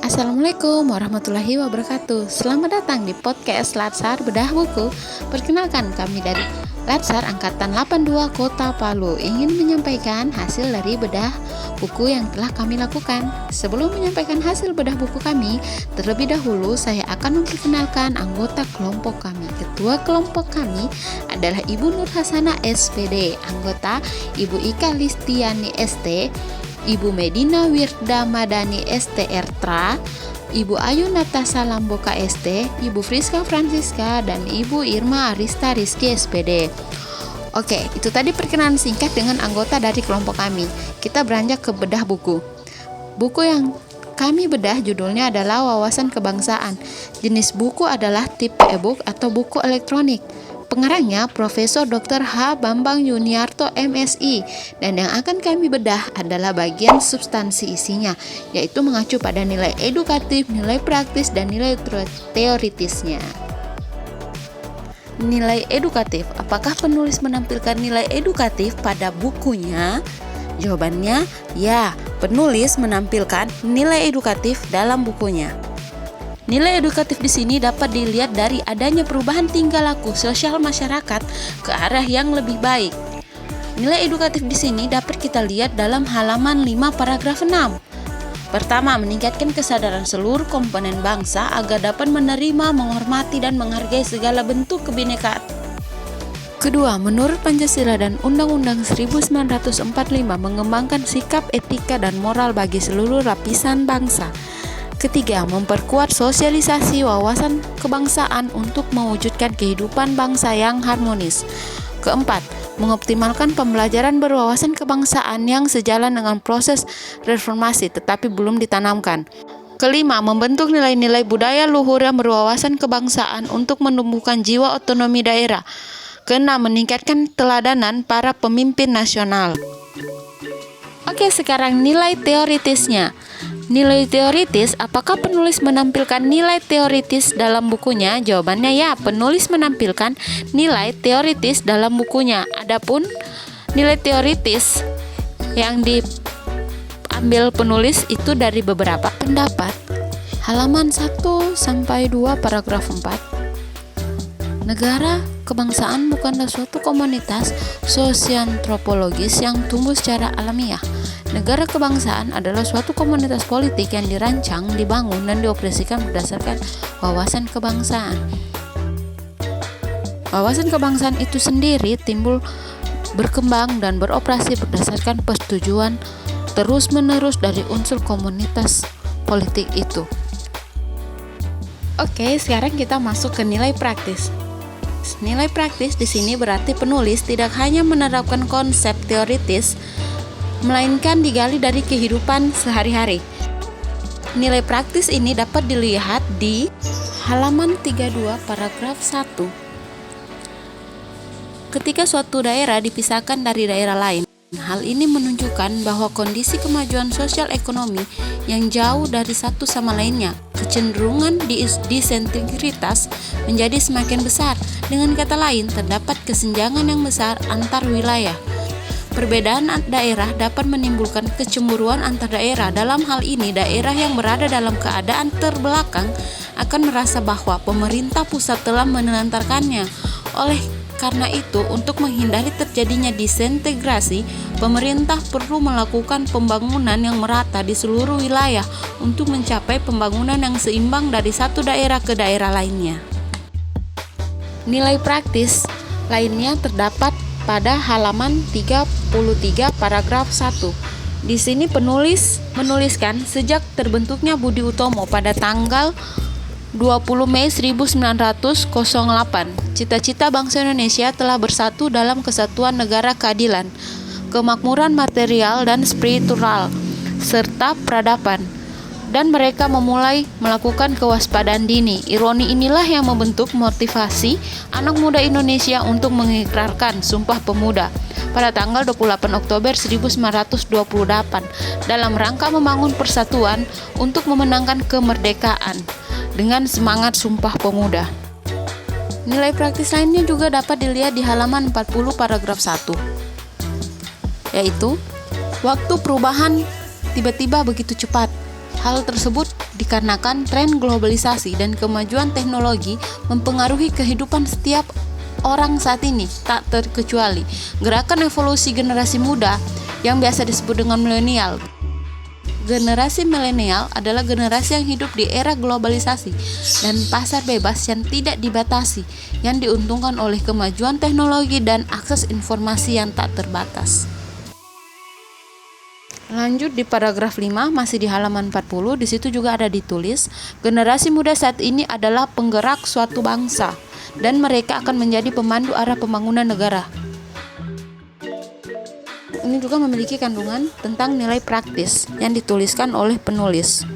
Assalamualaikum warahmatullahi wabarakatuh. Selamat datang di podcast Latsar Bedah Buku. Perkenalkan, kami dari Latsar Angkatan 82 Kota Palu ingin menyampaikan hasil dari bedah buku yang telah kami lakukan. Sebelum menyampaikan hasil bedah buku kami, terlebih dahulu saya akan memperkenalkan anggota kelompok kami. Ketua kelompok kami adalah Ibu Nur Hasanah SPD, anggota Ibu Ika Listiani ST, Ibu Medina Wirda Madani ST Ertra, Ibu Ayu Natasha Lamboka ST, Ibu Friska Francisca, dan Ibu Irma Arista Rizky SPD. Oke, itu tadi perkenalan singkat dengan anggota dari kelompok kami. Kita beranjak ke bedah buku. Buku yang kami bedah judulnya adalah Wawasan Kebangsaan. Jenis buku adalah tipe e-book atau buku elektronik. Pengarangnya Profesor Dr. H. Bambang Yuniarto MSI, dan yang akan kami bedah adalah bagian substansi isinya, yaitu mengacu pada nilai edukatif, nilai praktis, dan nilai teoritisnya. Nilai edukatif, apakah penulis menampilkan nilai edukatif pada bukunya? Jawabannya, ya, penulis menampilkan nilai edukatif dalam bukunya. Nilai edukatif di sini dapat dilihat dari adanya perubahan tingkah laku sosial masyarakat ke arah yang lebih baik. Nilai edukatif di sini dapat kita lihat dalam halaman 5 paragraf 6. Pertama, meningkatkan kesadaran seluruh komponen bangsa agar dapat menerima, menghormati, dan menghargai segala bentuk kebinekaan. Kedua, menurut Pancasila dan Undang-Undang 1945 mengembangkan sikap etika dan moral bagi seluruh lapisan bangsa. Ketiga, memperkuat sosialisasi wawasan kebangsaan untuk mewujudkan kehidupan bangsa yang harmonis. Keempat, mengoptimalkan pembelajaran berwawasan kebangsaan yang sejalan dengan proses reformasi tetapi belum ditanamkan. Kelima, membentuk nilai-nilai budaya luhur yang berwawasan kebangsaan untuk menumbuhkan jiwa otonomi daerah. Keenam, meningkatkan teladanan para pemimpin nasional. Oke, sekarang nilai teoritisnya. Nilai teoritis, apakah penulis menampilkan nilai teoritis dalam bukunya? Jawabannya ya, penulis menampilkan nilai teoritis dalam bukunya. Adapun nilai teoritis yang diambil penulis itu dari beberapa pendapat. Halaman 1 sampai 2 paragraf 4. Negara kebangsaan bukanlah suatu komunitas sosiantropologis yang tumbuh secara alamiah. Negara kebangsaan adalah suatu komunitas politik yang dirancang, dibangun, dan dioperasikan berdasarkan wawasan kebangsaan. Wawasan kebangsaan itu sendiri timbul, berkembang, dan beroperasi berdasarkan persetujuan terus-menerus dari unsur komunitas politik itu. Oke, sekarang kita masuk ke nilai praktis. Nilai praktis di sini berarti penulis tidak hanya menerapkan konsep teoritis, melainkan digali dari kehidupan sehari-hari. Nilai praktis ini dapat dilihat di halaman 32 paragraf 1. Ketika suatu daerah dipisahkan dari daerah lain, hal ini menunjukkan bahwa kondisi kemajuan sosial ekonomi yang jauh dari satu sama lainnya, kecenderungan disintegritas menjadi semakin besar. Dengan kata lain, terdapat kesenjangan yang besar antar wilayah. Perbedaan daerah dapat menimbulkan kecemburuan antar daerah. Dalam hal ini, daerah yang berada dalam keadaan terbelakang akan merasa bahwa pemerintah pusat telah menelantarkannya. Oleh karena itu, untuk menghindari terjadinya disintegrasi, pemerintah perlu melakukan pembangunan yang merata di seluruh wilayah untuk mencapai pembangunan yang seimbang dari satu daerah ke daerah lainnya. Nilai praktis lainnya terdapat pada halaman 33 paragraf 1. Di sini penulis menuliskan sejak terbentuknya Budi Utomo pada tanggal 20 Mei 1908, cita-cita bangsa Indonesia telah bersatu dalam kesatuan negara keadilan, kemakmuran material dan spiritual, serta peradaban. Dan mereka memulai melakukan kewaspadaan dini. Ironi inilah yang membentuk motivasi anak muda Indonesia untuk mengikrarkan Sumpah Pemuda pada tanggal 28 Oktober 1928 dalam rangka membangun persatuan untuk memenangkan kemerdekaan dengan semangat Sumpah Pemuda. Nilai praktis lainnya juga dapat dilihat di halaman 40 paragraf 1, yaitu waktu perubahan tiba-tiba begitu cepat. Hal tersebut dikarenakan tren globalisasi dan kemajuan teknologi mempengaruhi kehidupan setiap orang saat ini, tak terkecuali gerakan evolusi generasi muda yang biasa disebut dengan milenial. Generasi milenial adalah generasi yang hidup di era globalisasi dan pasar bebas yang tidak dibatasi, yang diuntungkan oleh kemajuan teknologi dan akses informasi yang tak terbatas. Lanjut di paragraf 5, masih di halaman 40, di situ juga ada ditulis, generasi muda saat ini adalah penggerak suatu bangsa dan mereka akan menjadi pemandu arah pembangunan negara. Ini juga memiliki kandungan tentang nilai praktis yang dituliskan oleh penulis.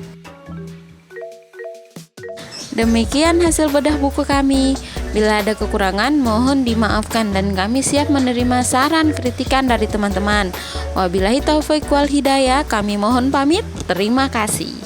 Demikian hasil bedah buku kami. Bila ada kekurangan, mohon dimaafkan dan kami siap menerima saran kritikan dari teman-teman. Wabillahi taufiq wal hidayah, kami mohon pamit. Terima kasih.